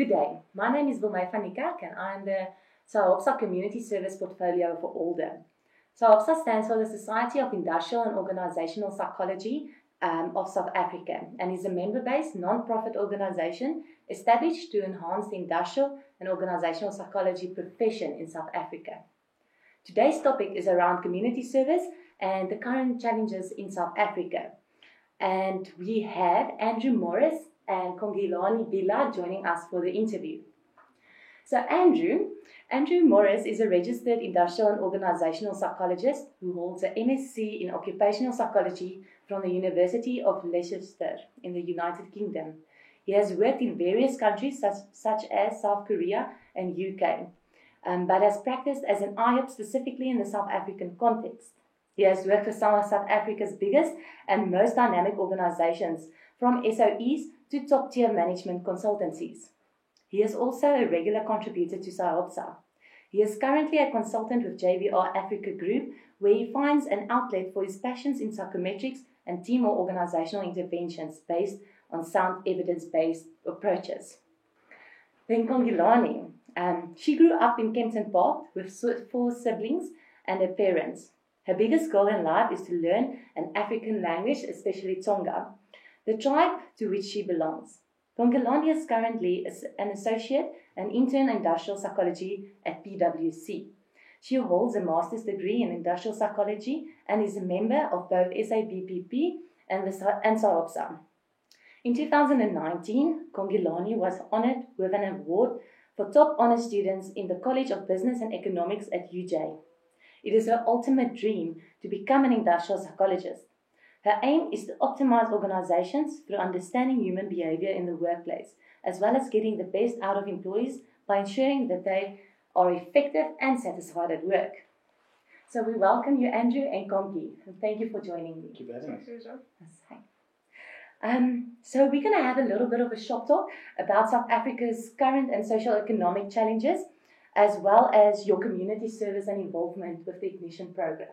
Good day. My name is Wilmay van Niekerk and I'm the SAOPSA Community Service Portfolio for Alder. SAOPSA stands for the Society of Industrial and Organizational Psychology of South Africa and is a member-based non-profit organization established to enhance the industrial and organizational psychology profession in South Africa. Today's topic is around community service and the current challenges in South Africa. And we have Andrew Morris and Kongilani Bila joining us for the interview. So Andrew Morris is a registered industrial and organizational psychologist who holds a MSc in occupational psychology from the University of Leicester in the United Kingdom. He has worked in various countries such as South Korea and UK, but has practiced as an IOP specifically in the South African context. He has worked for some of South Africa's biggest and most dynamic organizations, from SOEs to top-tier management consultancies. He is also a regular contributor to SAOPSA. He is currently a consultant with JVR Africa Group, where he finds an outlet for his passions in psychometrics and team or organizational interventions based on sound evidence-based approaches. Then Kongilani. She grew up in Kempton Park with 4 siblings and her parents. Her biggest goal in life is to learn an African language, especially Tonga, the tribe to which she belongs. Kongilani is currently an associate and intern in industrial psychology at PwC. She holds a master's degree in industrial psychology and is a member of both SABPP and SAOPSA. In 2019, Kongilani was honored with an award for top honor students in the College of Business and Economics at UJ. It is her ultimate dream to become an industrial psychologist. Her aim is to optimize organizations through understanding human behavior in the workplace, as well as getting the best out of employees by ensuring that they are effective and satisfied at work. So we welcome you, Andrew and Kongi, and thank you for joining me. Thank you for having us. So we're going to have a little bit of a shop talk about South Africa's current and social economic challenges, as well as your community service and involvement with the Ignition program.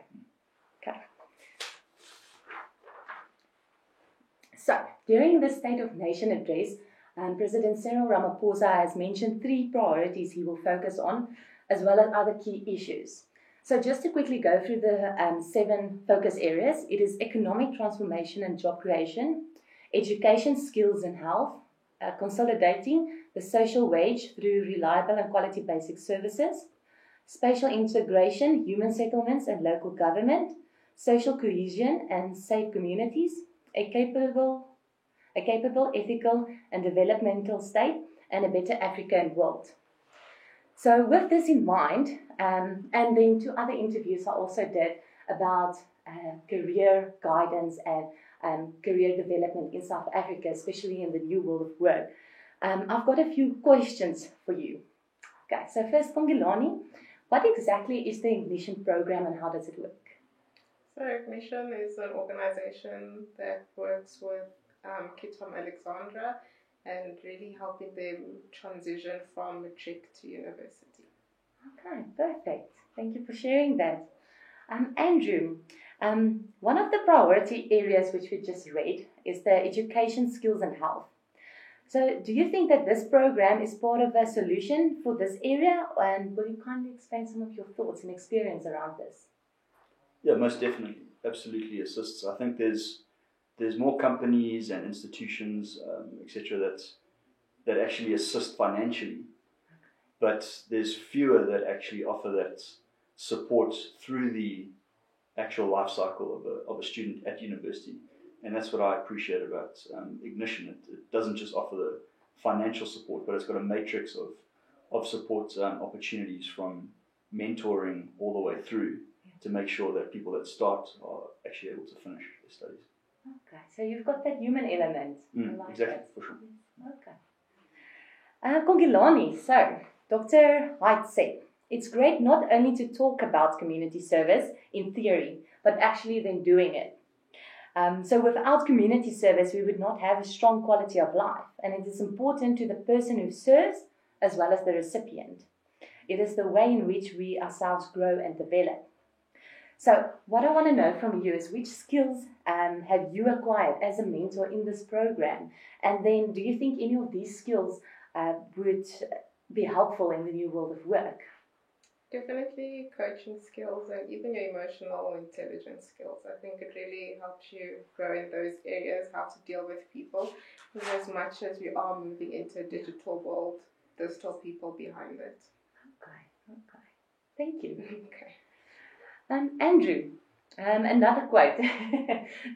Okay. So, during the State of Nation address, President Cyril Ramaphosa has mentioned 3 priorities he will focus on, as well as other key issues. So just to quickly go through the 7 focus areas, it is economic transformation and job creation, education, skills and health, consolidating the social wage through reliable and quality basic services, spatial integration, human settlements and local government, social cohesion and safe communities, a capable, ethical and developmental state, and a better Africa and world. So with this in mind, and then 2 other interviews I also did about career guidance and career development in South Africa, especially in the new world of work. I've got a few questions for you. Okay, so first, Kongilani, what exactly is the Ignition program and how does it work? So Ignition is an organization that works with kids from Alexandra and really helping them transition from matric to university. Okay, perfect. Thank you for sharing that. Andrew, one of the priority areas which we just read is the education, skills and health. So do you think that this program is part of a solution for this area, and will you kindly explain some of your thoughts and experience around this? Yeah, most definitely. Absolutely assists. I think there's more companies and institutions, etc., that actually assist financially, but there's fewer that actually offer that support through the actual life cycle of a student at university. And that's what I appreciate about Ignition. It doesn't just offer the financial support, but it's got a matrix of support opportunities from mentoring all the way through to make sure that people that start are actually able to finish their studies. Okay, so you've got that human element. Exactly, that. For sure. Okay. Kongilani, so Dr. Haidt said, it's great not only to talk about community service in theory, but actually then doing it. So without community service, we would not have a strong quality of life. And it is important to the person who serves as well as the recipient. It is the way in which we ourselves grow and develop. So what I want to know from you is which skills have you acquired as a mentor in this program? And then do you think any of these skills would be helpful in the new world of work? Definitely coaching skills and even your emotional intelligence skills. I think it really helps you grow in those areas, how to deal with people. Because as much as we are moving into a digital world, there's still people behind it. Okay. Thank you. Okay. Andrew, another quote.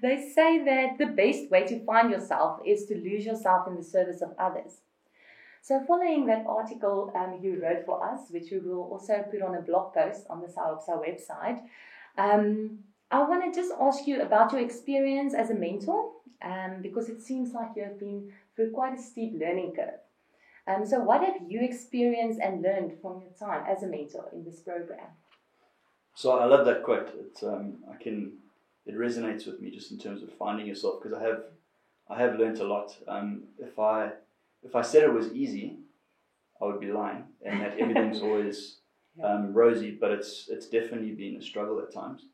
They say that the best way to find yourself is to lose yourself in the service of others. So following that article you wrote for us, which we will also put on a blog post on the SAOPSA website, I want to just ask you about your experience as a mentor, because it seems like you have been through quite a steep learning curve. So what have you experienced and learned from your time as a mentor in this program? So I love that quote. It resonates with me just in terms of finding yourself, because I have learned a lot. If I said it was easy, I would be lying, and that everything's always rosy. But it's definitely been a struggle at times.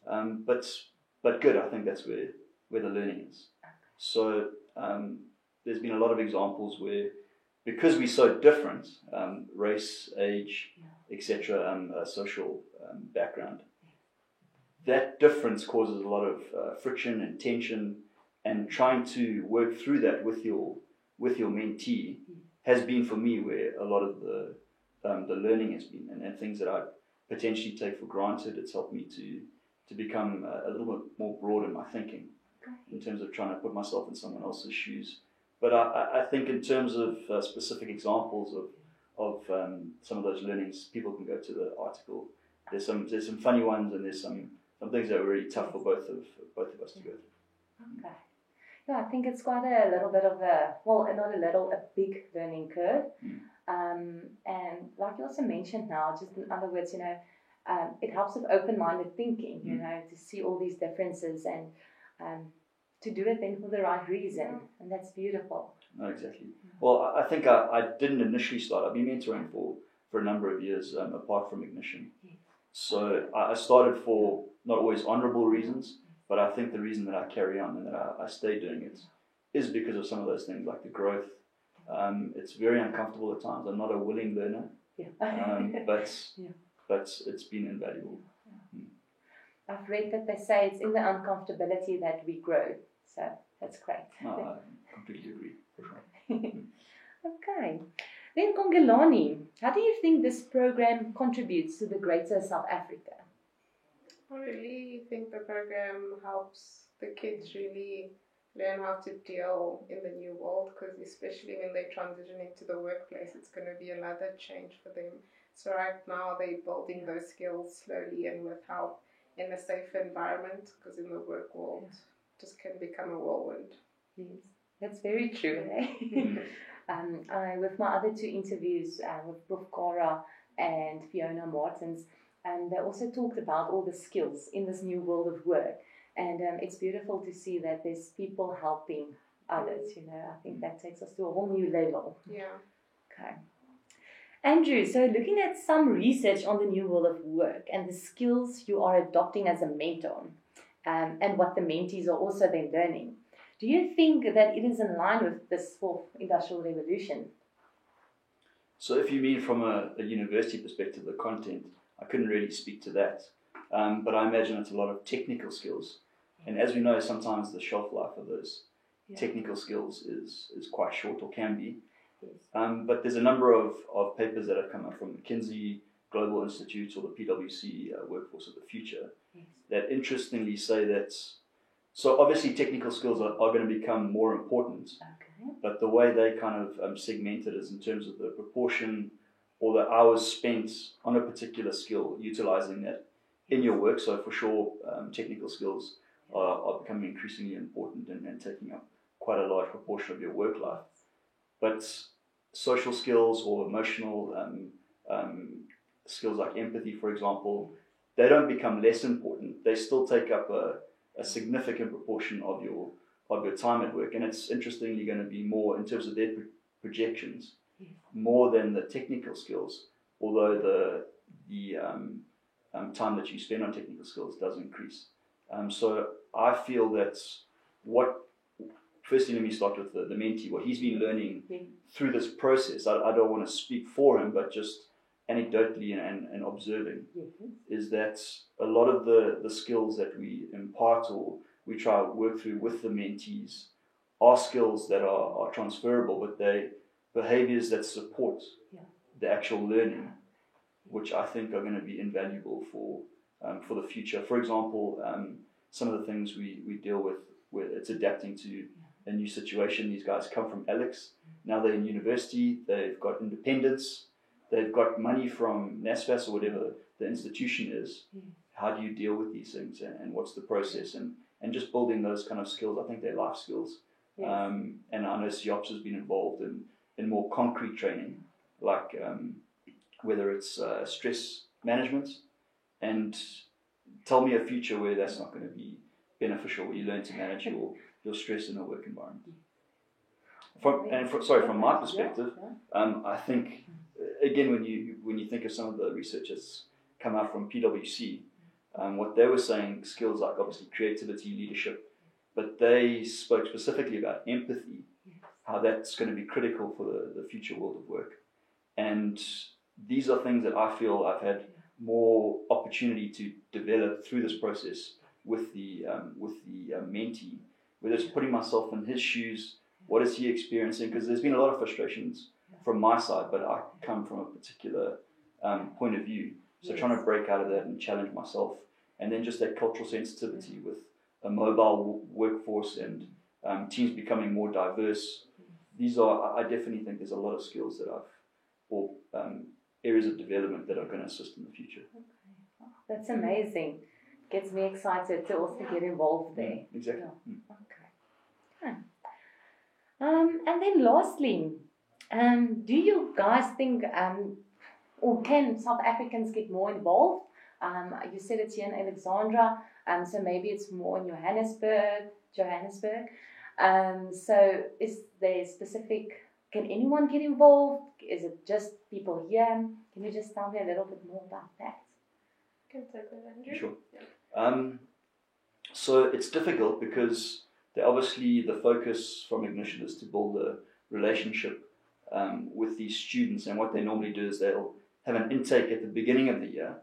But good. I think that's where the learning is. So there's been a lot of examples where, because we're so different, race, age, etc., social background, that difference causes a lot of friction and tension, and trying to work through that with your mentee has been, for me, where a lot of the learning has been, and things that I potentially take for granted. It's helped me to become a little bit more broad in my thinking, in terms of trying to put myself in someone else's shoes. But I think in terms of specific examples of some of those learnings, people can go to the article. There's some funny ones, and there's some things that are really tough for both of us to go through. Okay. Yeah, I think it's quite a little bit of a big learning curve. And like you also mentioned now, just in other words, it helps with open-minded thinking, to see all these differences and to do it then for the right reason. And that's beautiful. No, exactly. Well, I think I didn't initially start. I've been mentoring for a number of years, apart from Ignition. So I started for not always honourable reasons, but I think the reason that I carry on and that I stay doing it is because of some of those things, like the growth. It's very uncomfortable at times. I'm not a willing learner, but it's been invaluable. I've read that they say it's in the uncomfortability that we grow. So that's great. No, I completely agree, for sure. Okay. Then Kongelani, how do you think this program contributes to the greater South Africa? I really think the program helps the kids really learn how to deal in the new world, because especially when they transition into the workplace, it's going to be another change for them. So right now they're building those skills slowly and with help in a safe environment, because in the work world just can become a whirlwind. Yes, that's very true. With my other two interviews with Prof. Cara and Fiona Martins, they also talked about all the skills in this new world of work. And it's beautiful to see that there's people helping others, I think that takes us to a whole new level. Yeah. Okay. Andrew, so looking at some research on the new world of work and the skills you are adopting as a mentor, and what the mentees are also then learning, do you think that it is in line with this fourth industrial revolution? So if you mean from a university perspective, the content, I couldn't really speak to that. But I imagine it's a lot of technical skills. And as we know, sometimes the shelf life of those technical skills is quite short, or can be. Yes. But there's a number of papers that have come up from McKinsey, Global Institute, or the PwC Workforce of the Future, that interestingly say that, so obviously technical skills are going to become more important, but the way they kind of segment it is in terms of the proportion or the hours spent on a particular skill, utilizing that in your work. So for sure, technical skills are becoming increasingly important and taking up quite a large proportion of your work life. But social skills or emotional skills like empathy, for example, they don't become less important. They still take up a significant proportion of your time at work. And it's interestingly going to be more, in terms of their projections, more than the technical skills, although the time that you spend on technical skills does increase. So I feel that firstly, let me start with the mentee. What he's been learning Yeah. through this process, I don't want to speak for him, but just anecdotally and observing, Yes. is that a lot of the skills that we impart or we try to work through with the mentees are skills that are transferable, but they behaviors that support the actual learning, which I think are going to be invaluable for the future. For example, some of the things we deal with, where it's adapting to a new situation. These guys come from Alex. Now they're in university. They've got independence. They've got money from NSFAS or whatever the institution is. How do you deal with these things, and what's the process? And just building those kind of skills. I think they're life skills. Yes. And I know SIOPS has been involved in more concrete training, like whether it's stress management, and tell me a future where that's not going to be beneficial, where you learn to manage your stress in a work environment. From my perspective, I think, again, when you think of some of the research that's come out from PwC, what they were saying, skills like obviously creativity, leadership, but they spoke specifically about empathy, how that's going to be critical for the future world of work. And these are things that I feel I've had more opportunity to develop through this process with the mentee, whether it's putting myself in his shoes, what is he experiencing? Because there's been a lot of frustrations from my side, but I come from a particular point of view. So trying to break out of that and challenge myself, and then just that cultural sensitivity with a mobile workforce and teams becoming more diverse. I definitely think there's a lot of skills that areas of development that are going to assist in the future. Okay. That's amazing. Gets me excited to also get involved there. Exactly. Okay. And then lastly, do you guys think, or can South Africans get more involved? You said it's here in Alexandra, so maybe it's more in Johannesburg. So is there specific, can anyone get involved? Is it just people here? Can you just tell me a little bit more about that? Can take that, Andrew. Sure. Yeah. So it's difficult because obviously the focus from Ignition is to build a relationship with these students, and what they normally do is they'll have an intake at the beginning of the year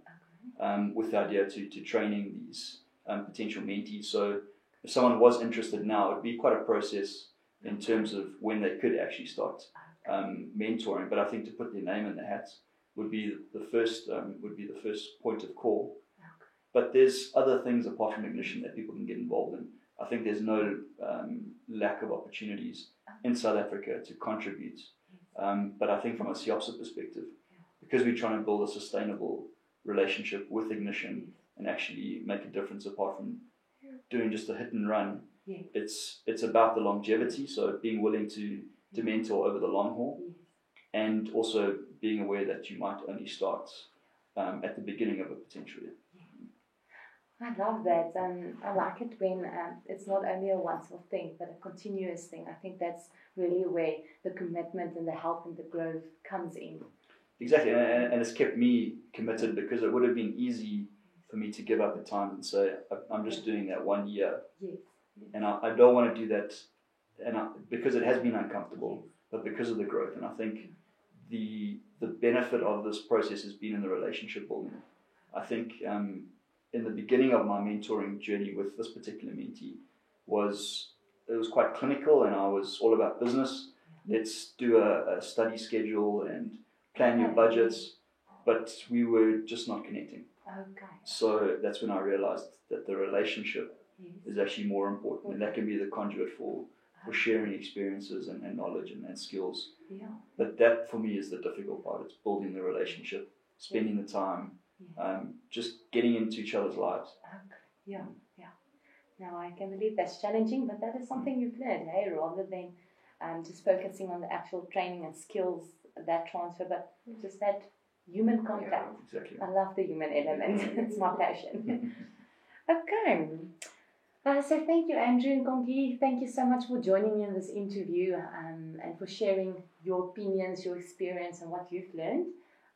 with the idea to training these potential mentees. So if someone was interested now, it would be quite a process in terms of when they could actually start mentoring. But I think to put their name in the hat would be the first point of call. But there's other things apart from Ignition that people can get involved in. I think there's no lack of opportunities in South Africa to contribute. But I think from a SIOPSA perspective, because we're trying to build a sustainable relationship with Ignition and actually make a difference apart from doing just a hit and run, it's about the longevity, so being willing to mentor over the long haul, and also being aware that you might only start at the beginning of a potential year. I love that. I like it when it's not only a once-off thing, but a continuous thing. I think that's really where the commitment and the help and the growth comes in. Exactly, and it's kept me committed, because it would have been easy for me to give up at times and say, I'm just doing that 1 year. Yes. And I don't want to do that, because it has been uncomfortable, but because of the growth. And I think the benefit of this process has been in the relationship building. I think in the beginning of my mentoring journey with this particular mentee it was quite clinical, and I was all about business. Let's do a study schedule and plan your budgets, but we were just not connecting. Okay. So that's when I realized that the relationship is actually more important, and that can be the conduit for sharing experiences and knowledge and skills. Yeah. But that for me is the difficult part. It's building the relationship, spending the time, just getting into each other's lives. Okay. Yeah. Now I can believe that's challenging, but that is something you've learned, hey, rather than just focusing on the actual training and skills that transfer, but just that human contact. Yeah, exactly. I love the human element. It's my passion. Okay. So thank you, Andrew and Kongi. Thank you so much for joining me in this interview and for sharing your opinions, your experience, and what you've learned.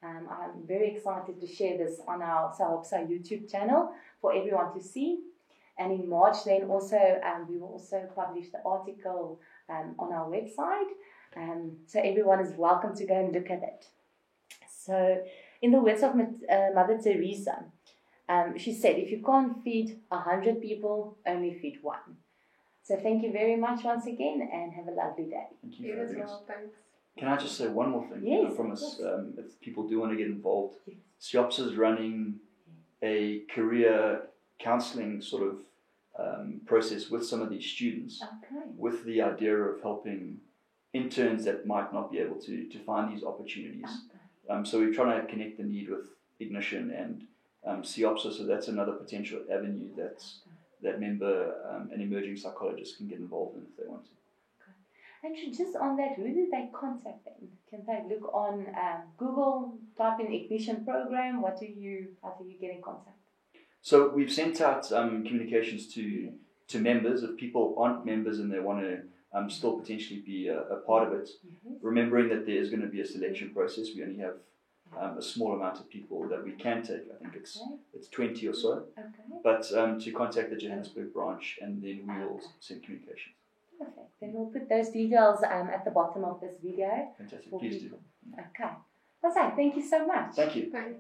I'm very excited to share this on our SIOPSA YouTube channel for everyone to see. And in March, then also we will also publish the article on our website. So everyone is welcome to go and look at it. So, in the words of Mother Teresa, she said, if you can't feed 100 people, only feed one. So thank you very much once again, and have a lovely day. Thank you You for as having us. well, thanks. Can I just say one more thing? Yes, From of us, course. if people do want to get involved, Yes. SIOPS is running a career counselling sort of process with some of these students, Okay. with the idea of helping interns that might not be able to find these opportunities. So we're trying to connect the need with Ignition and SIOPS, so that's another potential avenue that member and emerging psychologists can get involved in if they want to. And just on that, who do they contact then? Can they look on Google, type in Ignition program? How do you get in contact? So we've sent out communications to members. If people aren't members and they want to still potentially be a part of it, remembering that there is going to be a selection process. We only have a small amount of people that we can take. I think it's 20 or so. Okay. But to contact the Johannesburg branch, and then we will send communications. Perfect. Then we'll put those details at the bottom of this video. Fantastic. For Please do. people. Okay. That's it. Thank you so much. Thank you. Thanks.